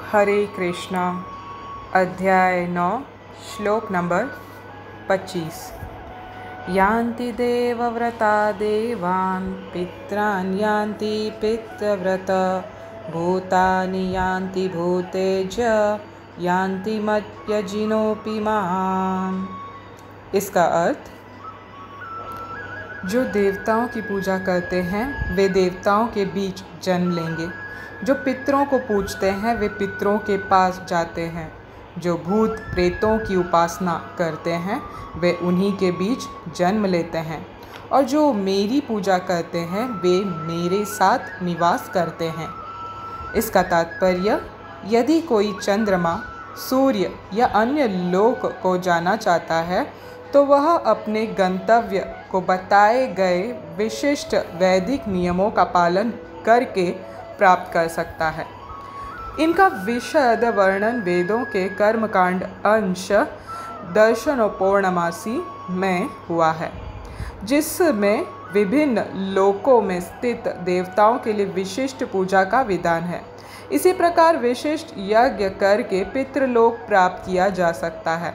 हरे कृष्णा। अध्याय 9 श्लोक नंबर 25। यान्ति देवव्रता देवान् पित्रान् यान्ति पितृव्रत भूतानि यान्ति भूतेज यान्ति मर्त्यजिनोऽपि माम्। इसका अर्थ, जो देवताओं की पूजा करते हैं वे देवताओं के बीच जन्म लेंगे, जो पितरों को पूजते हैं वे पितरों के पास जाते हैं, जो भूत प्रेतों की उपासना करते हैं वे उन्हीं के बीच जन्म लेते हैं, और जो मेरी पूजा करते हैं वे मेरे साथ निवास करते हैं। इसका तात्पर्य, यदि कोई चंद्रमा, सूर्य या अन्य लोक को जाना चाहता है तो वह अपने गंतव्य को बताए गए विशिष्ट वैदिक नियमों का पालन करके प्राप्त कर सकता है। इनका विशद वर्णन वेदों के कर्मकांड अंश दर्शनोपौर्णमासी में हुआ है, जिसमें विभिन्न लोकों में स्थित देवताओं के लिए विशिष्ट पूजा का विधान है। इसी प्रकार विशिष्ट यज्ञ करके पितृलोक प्राप्त किया जा सकता है।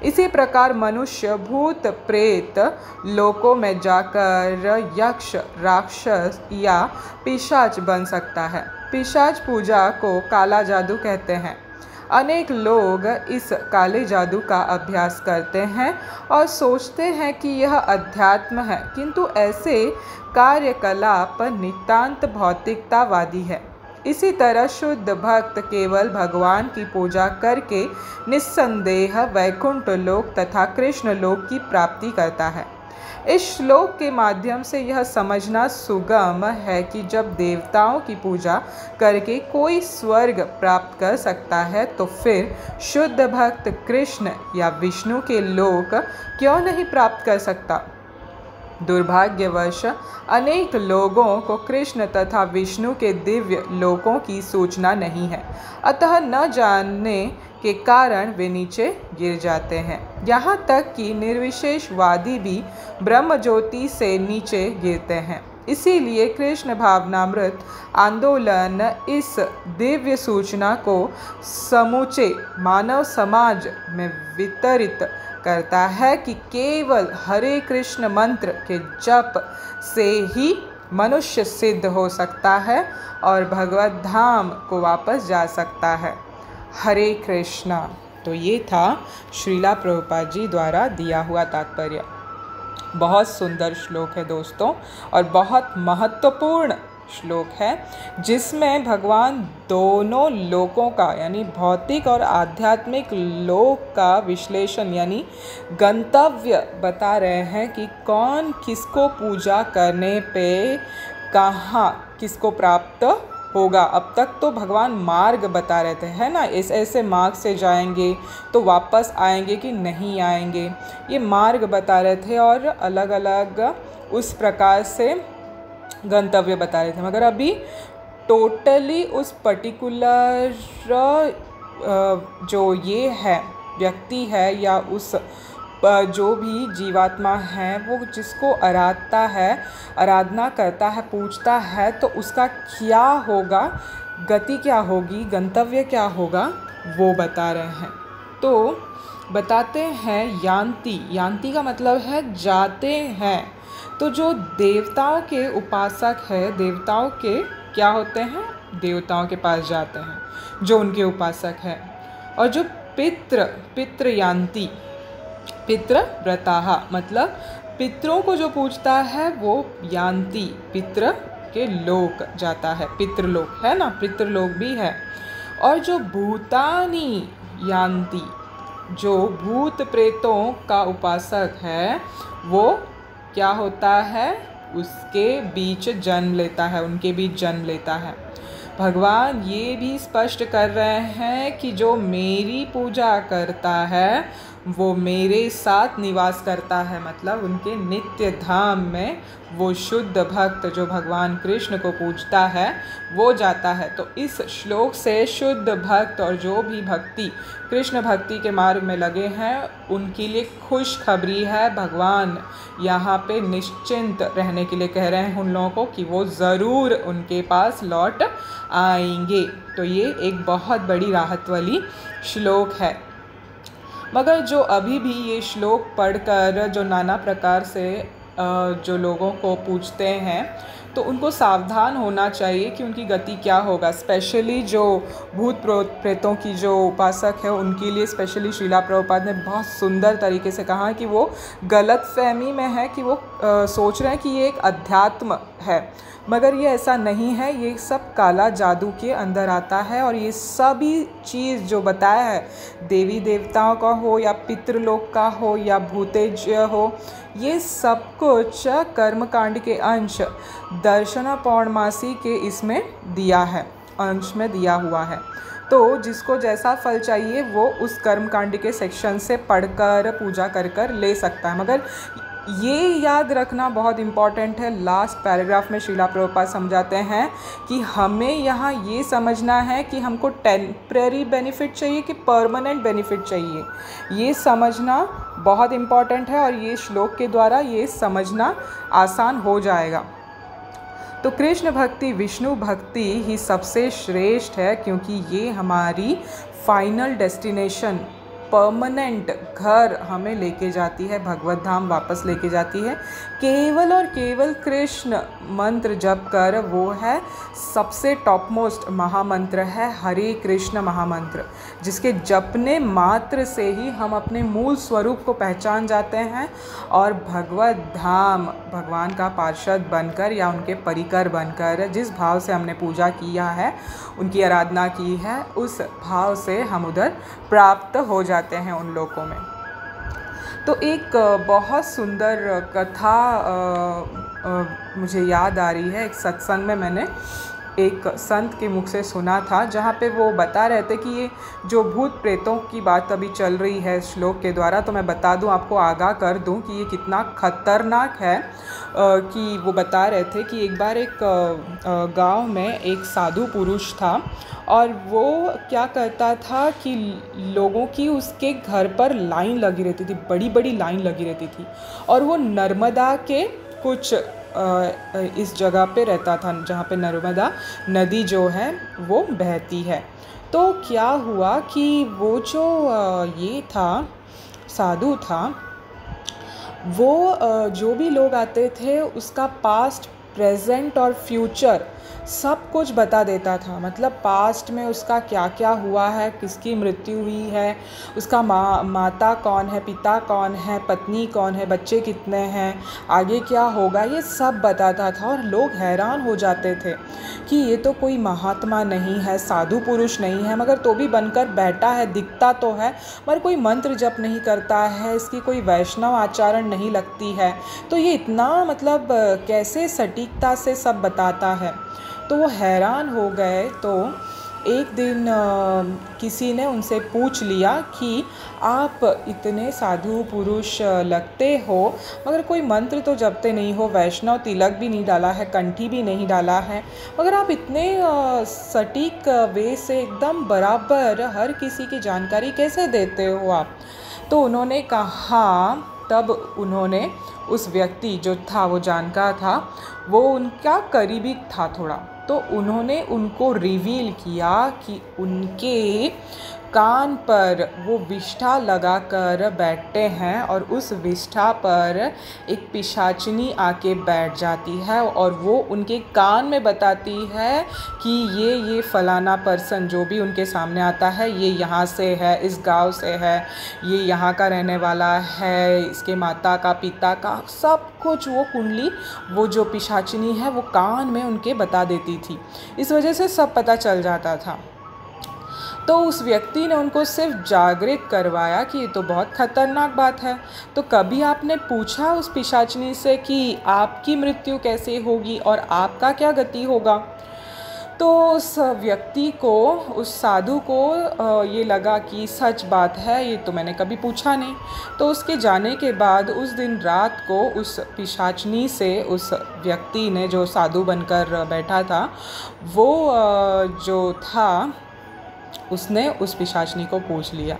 इसी प्रकार मनुष्य भूत प्रेत लोकों में जाकर यक्ष, राक्षस या पिशाच बन सकता है। पिशाच पूजा को काला जादू कहते हैं। अनेक लोग इस काले जादू का अभ्यास करते हैं और सोचते हैं कि यह अध्यात्म है, किंतु ऐसे कार्यकलाप नितांत भौतिकतावादी है। इसी तरह शुद्ध भक्त केवल भगवान की पूजा करके निस्संदेह वैकुंठ लोक तथा कृष्ण लोक की प्राप्ति करता है। इस श्लोक के माध्यम से यह समझना सुगम है कि जब देवताओं की पूजा करके कोई स्वर्ग प्राप्त कर सकता है तो फिर शुद्ध भक्त कृष्ण या विष्णु के लोक क्यों नहीं प्राप्त कर सकता। दुर्भाग्यवश अनेक लोगों को कृष्ण तथा विष्णु के दिव्य लोकों की सूचना नहीं है, अतः न जानने के कारण वे नीचे गिर जाते हैं। यहाँ तक कि निर्विशेषवादी भी ब्रह्म ज्योति से नीचे गिरते हैं। इसीलिए कृष्ण भावनामृत आंदोलन इस दिव्य सूचना को समूचे मानव समाज में वितरित करता है कि केवल हरे कृष्ण मंत्र के जप से ही मनुष्य सिद्ध हो सकता है और भगवत धाम को वापस जा सकता है। हरे कृष्णा। तो ये था श्रीला प्रभुपाद जी द्वारा दिया हुआ तात्पर्य। बहुत सुंदर श्लोक है दोस्तों, और बहुत महत्वपूर्ण श्लोक है, जिसमें भगवान दोनों लोकों का यानी भौतिक और आध्यात्मिक लोक का विश्लेषण यानी गंतव्य बता रहे हैं कि कौन किसको पूजा करने पे कहाँ किसको प्राप्त होगा। अब तक तो भगवान मार्ग बता रहे थे, है ना, इस ऐसे मार्ग से जाएंगे तो वापस आएंगे कि नहीं आएंगे, ये मार्ग बता रहे थे और अलग अलग उस प्रकार से गंतव्य बता रहे थे। मगर अभी टोटली उस पर्टिकुलर जो ये है व्यक्ति है या उस जो भी जीवात्मा है वो जिसको आराधना करता है, पूजता है, तो उसका क्या होगा, गति क्या होगी, गंतव्य क्या होगा, वो बता रहे हैं। तो बताते हैं यान्ति। यान्ति का मतलब है जाते हैं। तो जो देवताओं के उपासक है, देवताओं के क्या होते हैं, देवताओं के पास जाते हैं जो उनके उपासक हैं। और जो पितृ यान्ति, पितृव्रताः मतलब पितरों को जो पूजता है वो यान्ति, पितृ के लोक जाता है, पितृलोक है ना, पितृलोक भी है। और जो भूतानि यान्ति, जो भूत प्रेतों का उपासक है वो क्या होता है, उसके बीच जन्म लेता है, उनके बीच जन्म लेता है। भगवान ये भी स्पष्ट कर रहे हैं कि जो मेरी पूजा करता है वो मेरे साथ निवास करता है, मतलब उनके नित्य धाम में वो शुद्ध भक्त जो भगवान कृष्ण को पूजता है वो जाता है। तो इस श्लोक से शुद्ध भक्त और जो भी भक्ति कृष्ण भक्ति के मार्ग में लगे हैं उनके लिए खुशखबरी है। भगवान यहाँ पे निश्चिंत रहने के लिए कह रहे हैं उन लोगों को कि वो ज़रूर उनके पास लौट आएंगे। तो ये एक बहुत बड़ी राहत वाली श्लोक है। मगर जो अभी भी ये श्लोक पढ़कर जो नाना प्रकार से जो लोगों को पूछते हैं तो उनको सावधान होना चाहिए कि उनकी गति क्या होगा। स्पेशली जो भूत प्रेतों की जो उपासक है उनके लिए स्पेशली श्रीला प्रभुपाद ने बहुत सुंदर तरीके से कहा कि वो गलत फहमी में है कि वो सोच रहे हैं कि ये एक अध्यात्म है, मगर ये ऐसा नहीं है। ये सब काला जादू के अंदर आता है और ये सभी चीज़ जो बताया है देवी देवताओं का हो या पितृलोक का हो या भूतेज हो, ये सब कुछ कर्मकांड के अंश दर्शना पौर्णमासी के इसमें दिया है, अंश में दिया हुआ है। तो जिसको जैसा फल चाहिए वो उस कर्मकांड के सेक्शन से पढ़कर पूजा कर ले सकता है। मगर ये याद रखना बहुत इम्पॉर्टेंट है। लास्ट पैराग्राफ में श्रीला प्रभुपाद समझाते हैं कि हमें यहाँ ये समझना है कि हमको टेम्परेरी बेनिफिट चाहिए कि परमानेंट बेनिफिट चाहिए, ये समझना बहुत इम्पॉर्टेंट है और ये श्लोक के द्वारा ये समझना आसान हो जाएगा। तो कृष्ण भक्ति विष्णु भक्ति ही सबसे श्रेष्ठ है क्योंकि ये हमारी फाइनल डेस्टिनेशन परमानेंट घर हमें लेके जाती है, भगवत धाम वापस लेके जाती है। केवल और केवल कृष्ण मंत्र जप कर, वो है सबसे टॉप मोस्ट महामंत्र है हरे कृष्ण महामंत्र, जिसके जपने मात्र से ही हम अपने मूल स्वरूप को पहचान जाते हैं और भगवत धाम भगवान का पार्षद बनकर या उनके परिकर बनकर, जिस भाव से हमने पूजा किया है उनकी आराधना की है, उस भाव से हम उधर प्राप्त हो जाते हैं उन लोकों में। तो एक बहुत सुंदर कथा मुझे याद आ रही है। एक सत्संग में मैंने एक संत के मुख से सुना था जहाँ पे वो बता रहे थे कि ये जो भूत प्रेतों की बात अभी चल रही है श्लोक के द्वारा, तो मैं बता दूं, आपको आगाह कर दूं कि ये कितना खतरनाक है। कि वो बता रहे थे कि एक बार एक गांव में एक साधु पुरुष था और वो क्या करता था कि लोगों की उसके घर पर लाइन लगी रहती थी, बड़ी बड़ी लाइन लगी रहती थी, और वो नर्मदा के कुछ इस जगह पे रहता था जहाँ पे नर्मदा नदी जो है वो बहती है। तो क्या हुआ कि वो जो ये था साधु था, वो जो भी लोग आते थे उसका पास्ट प्रेजेंट और फ्यूचर सब कुछ बता देता था। मतलब पास्ट में उसका क्या क्या हुआ है, किसकी मृत्यु हुई है, उसका माता कौन है, पिता कौन है, पत्नी कौन है, बच्चे कितने हैं, आगे क्या होगा, ये सब बताता था। और लोग हैरान हो जाते थे कि ये तो कोई महात्मा नहीं है, साधु पुरुष नहीं है, मगर तो भी बनकर बैठा है, दिखता तो है मगर कोई मंत्र जप नहीं करता है, इसकी कोई वैष्णव आचरण नहीं लगती है, तो ये इतना मतलब कैसे सटीकता से सब बताता है। तो वो हैरान हो गए। तो एक दिन किसी ने उनसे पूछ लिया कि आप इतने साधु पुरुष लगते हो मगर कोई मंत्र तो जपते नहीं हो, वैष्णव तिलक भी नहीं डाला है, कंठी भी नहीं डाला है, मगर आप इतने सटीक वे से एकदम बराबर हर किसी की जानकारी कैसे देते हो आप। तो उन्होंने कहा, तब उन्होंने उस व्यक्ति जो था वो जानकार था, वो उनका करीबी था थोड़ा, तो उन्होंने उनको रिवील किया कि उनके कान पर वो विष्ठा लगाकर बैठते हैं और उस विष्ठा पर एक पिशाचिनी आके बैठ जाती है और वो उनके कान में बताती है कि ये फलाना पर्सन जो भी उनके सामने आता है ये यहाँ से है, इस गांव से है, ये यहाँ का रहने वाला है, इसके माता का पिता का सब कुछ वो कुंडली वो जो पिशाचिनी है वो कान में उनके बता देती थी। इस वजह से सब पता चल जाता था। तो उस व्यक्ति ने उनको सिर्फ जागृत करवाया कि ये तो बहुत खतरनाक बात है। तो कभी आपने पूछा उस पिशाचिनी से कि आपकी मृत्यु कैसे होगी और आपका क्या गति होगा? तो उस व्यक्ति को, उस साधु को ये लगा कि सच बात है, ये तो मैंने कभी पूछा नहीं। तो उसके जाने के बाद उस दिन रात को उस पिशाचनी से उस व्यक्ति ने, जो साधु बनकर बैठा था, वो जो था, उसने उस पिशाचनी को पूछ लिया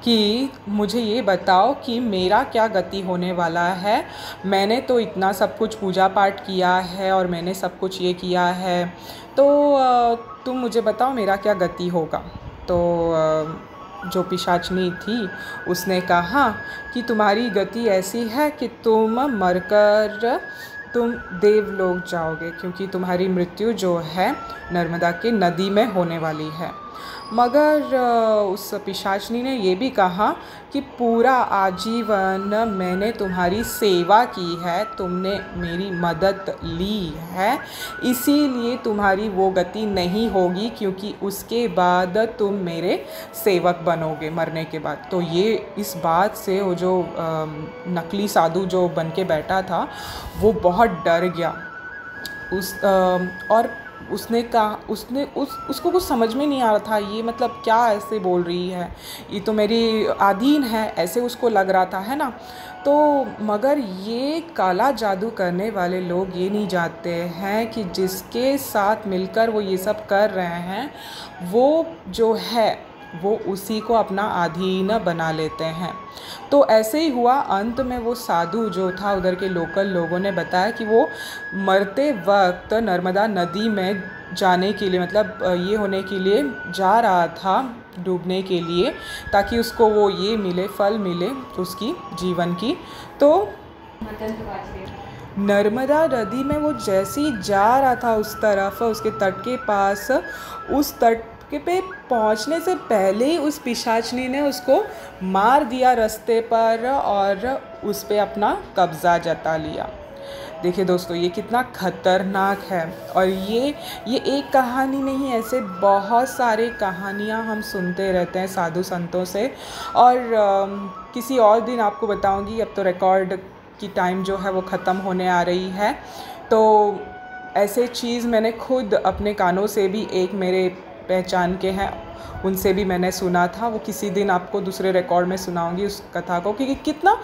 कि मुझे ये बताओ कि मेरा क्या गति होने वाला है। मैंने तो इतना सब कुछ पूजा पाठ किया है और मैंने सब कुछ ये किया है, तो तुम मुझे बताओ मेरा क्या गति होगा। तो जो पिशाचनी थी उसने कहा कि तुम्हारी गति ऐसी है कि तुम मरकर तुम देवलोक जाओगे, क्योंकि तुम्हारी मृत्यु जो है नर्मदा के नदी में होने वाली है। मगर उस पिशाचनी ने ये भी कहा कि पूरा आजीवन मैंने तुम्हारी सेवा की है, तुमने मेरी मदद ली है, इसीलिए तुम्हारी वो गति नहीं होगी, क्योंकि उसके बाद तुम मेरे सेवक बनोगे मरने के बाद। तो ये इस बात से वो जो नकली साधु जो बन के बैठा था वो बहुत डर गया। और उसने कहा, उसको कुछ समझ में नहीं आ रहा था, ये मतलब क्या ऐसे बोल रही है, ये तो मेरी अधीन है, ऐसे उसको लग रहा था, है ना। तो मगर ये काला जादू करने वाले लोग ये नहीं जानते हैं कि जिसके साथ मिलकर वो ये सब कर रहे हैं, वो जो है वो उसी को अपना अधीन बना लेते हैं। तो ऐसे ही हुआ। अंत में वो साधु जो था, उधर के लोकल लोगों ने बताया कि वो मरते वक्त नर्मदा नदी में जाने के लिए, मतलब ये होने के लिए जा रहा था, डूबने के लिए, ताकि उसको वो ये मिले, फल मिले उसकी जीवन की। तो नर्मदा नदी में वो जैसे ही जा रहा था उस तरफ, उसके तट के पास, उस तट पे पहुंचने से पहले ही उस पिशाचनी ने उसको मार दिया रास्ते पर और उस पे अपना कब्ज़ा जता लिया। देखिए दोस्तों, ये कितना खतरनाक है। और ये एक कहानी नहीं, ऐसे बहुत सारे कहानियाँ हम सुनते रहते हैं साधु संतों से। और किसी और दिन आपको बताऊंगी। अब तो रिकॉर्ड की टाइम जो है वो ख़त्म होने आ रही है। तो ऐसे चीज़ मैंने खुद अपने कानों से भी, एक मेरे पहचान के हैं, उनसे भी मैंने सुना था। वो किसी दिन आपको दूसरे रिकॉर्ड में सुनाऊंगी उस कथा को, क्योंकि कितना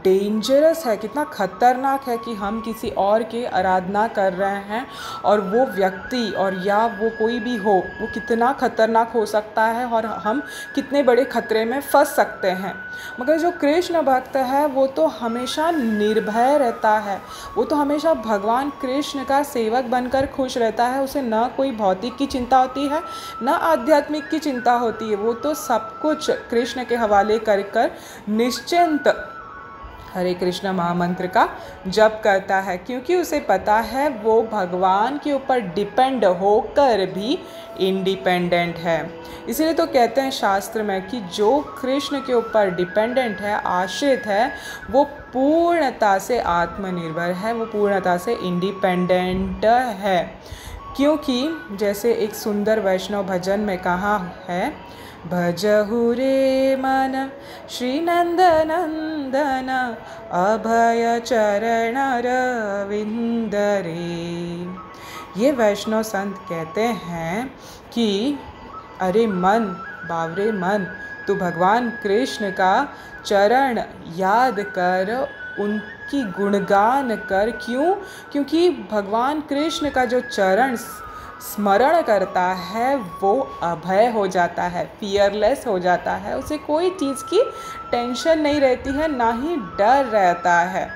डेंजरस है, कितना ख़तरनाक है कि हम किसी और की आराधना कर रहे हैं और वो व्यक्ति और या वो कोई भी हो, वो कितना ख़तरनाक हो सकता है और हम कितने बड़े ख़तरे में फंस सकते हैं। मगर जो कृष्ण भक्त है वो तो हमेशा निर्भय रहता है, वो तो हमेशा भगवान कृष्ण का सेवक बनकर खुश रहता है। उसे ना कोई भौतिक की चिंता होती है, ना आध्यात्मिक की चिंता होती है। वो तो सब कुछ कृष्ण के हवाले कर निश्चिंत हरे कृष्ण महामंत्र का जप करता है, क्योंकि उसे पता है वो भगवान के ऊपर डिपेंड होकर भी इंडिपेंडेंट है। इसीलिए तो कहते हैं शास्त्र में कि जो कृष्ण के ऊपर डिपेंडेंट है, आश्रित है, वो पूर्णता से आत्मनिर्भर है, वो पूर्णता से इंडिपेंडेंट है। क्योंकि जैसे एक सुंदर वैष्णव भजन में कहा है, भजहु रे मन श्री नंद नंदन अभय चरण रविंद रे। ये वैष्णव संत कहते हैं कि अरे मन, बावरे मन, तू भगवान कृष्ण का चरण याद कर, उनकी गुणगान कर। क्यों? क्योंकि भगवान कृष्ण का जो चरण स्मरण करता है वो अभय हो जाता है, फियरलेस हो जाता है, उसे कोई चीज़ की टेंशन नहीं रहती है, ना ही डर रहता है।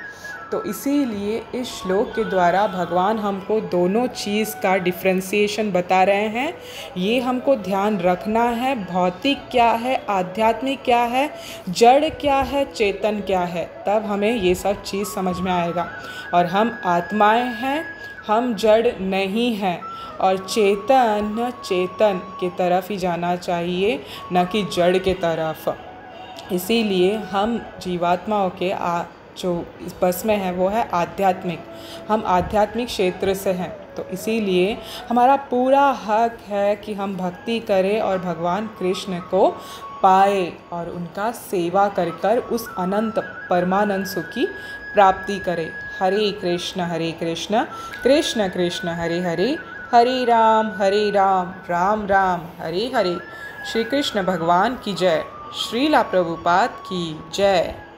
तो इसीलिए इस श्लोक के द्वारा भगवान हमको दोनों चीज़ का डिफ्रेंसिएशन बता रहे हैं। ये हमको ध्यान रखना है, भौतिक क्या है, आध्यात्मिक क्या है, जड़ क्या है, चेतन क्या है, तब हमें ये सब चीज़ समझ में आएगा। और हम आत्माएं हैं, हम जड़ नहीं हैं, और चेतन की तरफ ही जाना चाहिए, न कि जड़ के तरफ। इसीलिए हम जीवात्माओं के जो इस बस में है वो है आध्यात्मिक, हम आध्यात्मिक क्षेत्र से हैं। तो इसीलिए हमारा पूरा हक है कि हम भक्ति करें और भगवान कृष्ण को पाए और उनका सेवा कर उस अनंत परमानंद सुख की प्राप्ति करें। हरे कृष्ण कृष्ण कृष्ण हरे हरे, हरे राम राम राम हरे हरे। श्री कृष्ण भगवान की जय। श्रीला प्रभुपाद की जय।